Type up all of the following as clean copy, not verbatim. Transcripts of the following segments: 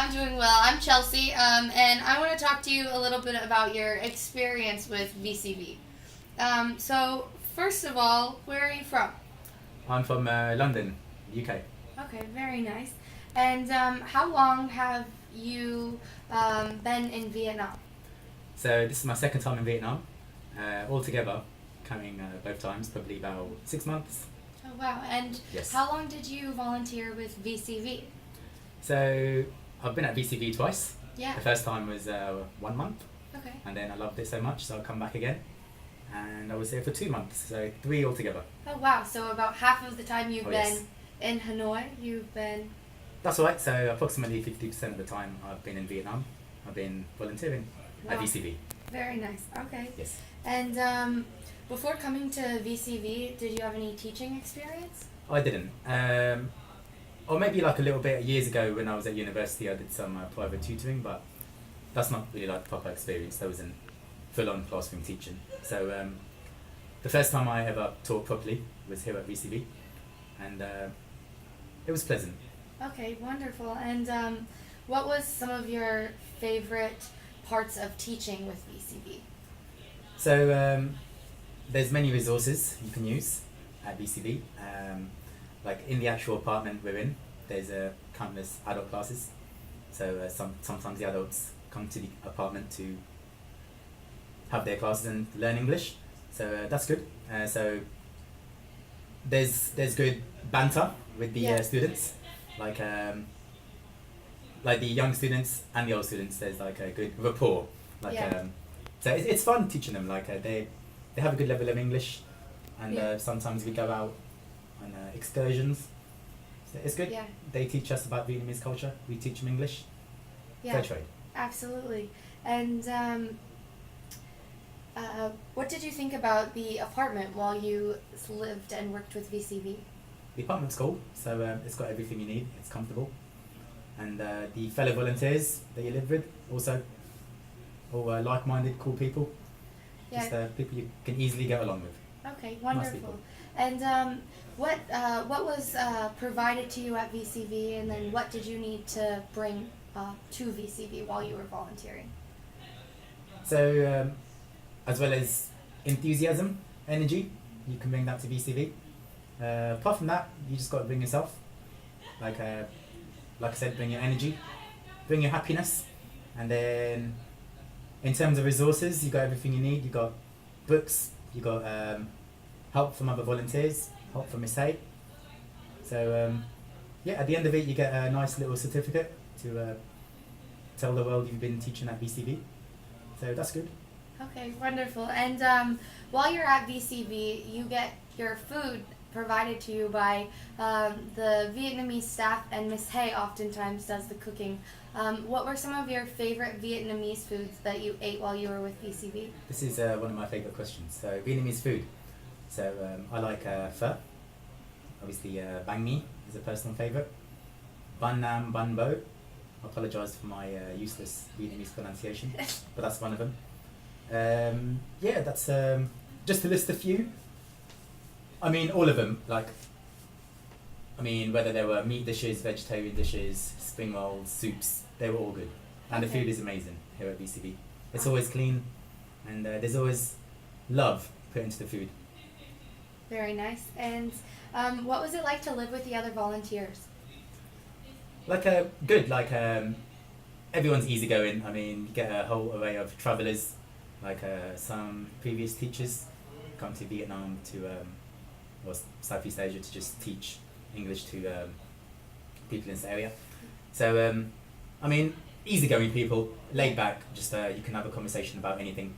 I'm doing well. I'm Chelsea, and I want to talk to you a little bit about your experience with VCV. So, first of all, where are you from? I'm from London, UK. Okay, very nice. And how long have you been in Vietnam? So this is my second time in Vietnam. Altogether, counting both times, probably about 6 months. Oh, wow. And Yes. how long did you volunteer with VCV? So I've been at VCV twice. Yeah. The first time was 1 month, Okay. and then I loved it so much, so I'll come back again. And I was there for 2 months, so 3 altogether. Oh, wow. So about half of the time you've Oh, been yes. in Hanoi, you've been... That's right, so approximately 50% of the time I've been in Vietnam, I've been volunteering at Wow. VCV. Very nice. Okay. Yes. And before coming to VCV, did you have any teaching experience? I didn't. Or maybe like a little bit years ago when I was at university, I did some private tutoring, but that's not really like proper experience. That wasn't full-on classroom teaching. So the first time I ever taught properly was here at VCV, and it was pleasant. Okay, wonderful. And what was some of your favorite parts of teaching with VCV? So there's many resources you can use at VCV. Like in the actual apartment we're in, there's countless adult classes. So sometimes the adults come to the apartment to have their classes and learn English. So that's good. So there's good banter with the Yeah. students, like the young students and the old students. There's like a good rapport. Like Yeah. so it's fun teaching them. Like they have a good level of English, and Yeah. sometimes we go out on excursions. So it's good. Yeah. They teach us about Vietnamese culture. We teach them English. Yeah. Fair trade. Absolutely. And what did you think about the apartment while you lived and worked with VCV? The apartment's cool, so it's got everything you need. It's comfortable, and the fellow volunteers that you live with also all like-minded, cool people. Yeah. Just people you can easily get along with. Okay, Nice wonderful. people. And what was provided to you at VCV, and then what did you need to bring to VCV while you were volunteering? So, as well as enthusiasm, energy, you can bring that to VCV. Apart from that, you just got to bring yourself. Like I said, bring your energy, bring your happiness, and then in terms of resources, you got everything you need. You got books, you got help from other volunteers, help from Miss Hay. So yeah, at the end of it, you get a nice little certificate to tell the world you've been teaching at VCV. So that's good. Okay, wonderful. And while you're at VCV, you get your food provided to you by the Vietnamese staff, and Miss Hay oftentimes does the cooking. What were some of your favorite Vietnamese foods that you ate while you were with VCV? This is one of my favourite questions. So Vietnamese food. So I like pho. Obviously banh mi is a personal favourite. Bun nam, bun bo. I apologise for my useless Vietnamese pronunciation, but that's one of them. Yeah, that's just to list a few. I mean, all of them. Whether they were meat dishes, vegetarian dishes, spring rolls, soups, they were all good. And Okay. the food is amazing here at VCV. It's always clean, and there's always love put into the food. Very nice. And what was it like to live with the other volunteers? Good. Everyone's easygoing. I mean, you get a whole array of travellers. Some previous teachers come to Vietnam or Southeast Asia to just teach English to people in this area. So, easygoing people, laid back. Just you can have a conversation about anything.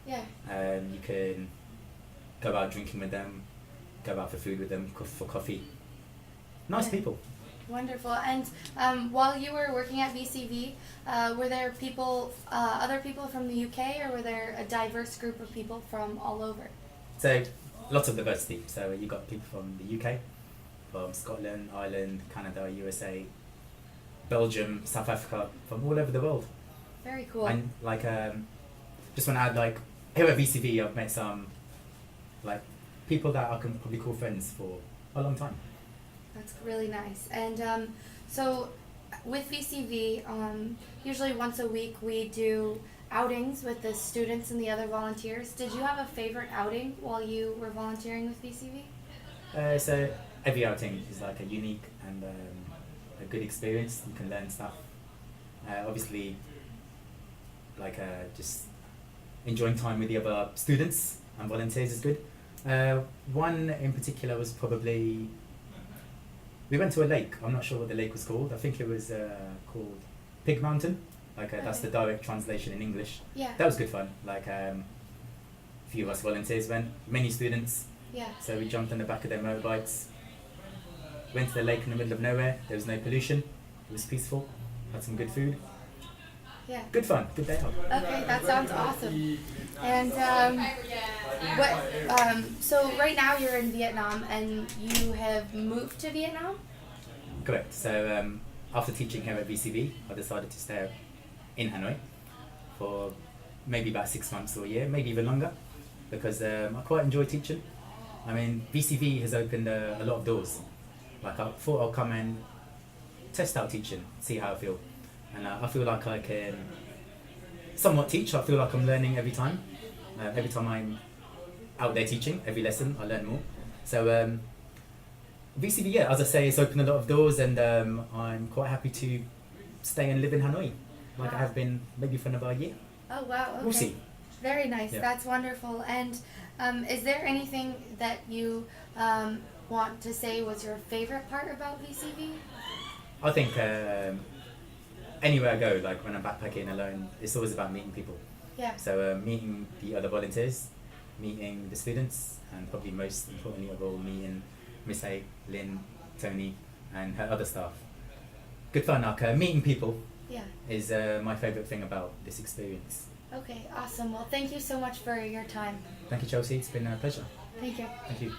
Yeah. You can go out drinking with them, go out for food with them, for coffee. Nice Yeah. people. Wonderful. And while you were working at VCV, were there other people from the UK, or were there a diverse group of people from all over? So, lots of diversity. So you got people from the UK, from Scotland, Ireland, Canada, USA, Belgium, South Africa, from all over the world. Very cool. And just want to add, here at VCV, I've met some people that I can probably call friends for a long time. That's really nice. And so with VCV, usually once a week we do outings with the students and the other volunteers. Did you have a favorite outing while you were volunteering with VCV? So every outing is like a unique and a good experience. You can learn stuff. Obviously, like just enjoying time with the other students and volunteers is good. One in particular was probably, we went to a lake. I'm not sure what the lake was called. I think it was called Pig Mountain. Like that's the direct translation in English. Yeah. That was good fun. Like a few of us volunteers went, many students. Yeah. So we jumped on the back of their motorbikes, went to the lake in the middle of nowhere. There was no pollution. It was peaceful. Had some good food. Yeah. Good fun. Good day out. Okay, that sounds awesome. And so right now you're in Vietnam and you have moved to Vietnam? Correct. So after teaching here at VCV, I decided to stay in Hanoi for maybe about 6 months or a year, maybe even longer, because I quite enjoy teaching. I mean, VCV has opened a lot of doors. Like I thought I'll come and test out teaching, see how I feel. And I feel like I can somewhat teach. I feel like I'm learning every time. Every time I'm out there teaching, every lesson, I learn more. So VCV, yeah, as I say, it's opened a lot of doors, and I'm quite happy to stay and live in Hanoi, like I have been maybe for another year. Oh wow, okay. We'll see. Very nice, Yeah. that's wonderful. And is there anything that you want to say was your favorite part about VCV? I think anywhere I go, like when I'm backpacking alone, it's always about meeting people. Yeah. So meeting the other volunteers, meeting the students, and probably most importantly of all, meeting Miss A, Lynn, Tony, and her other staff. Good fun. Like meeting people Yeah. is my favourite thing about this experience. Okay, awesome. Well, thank you so much for your time. Thank you, Chelsea. It's been a pleasure. Thank you. Thank you.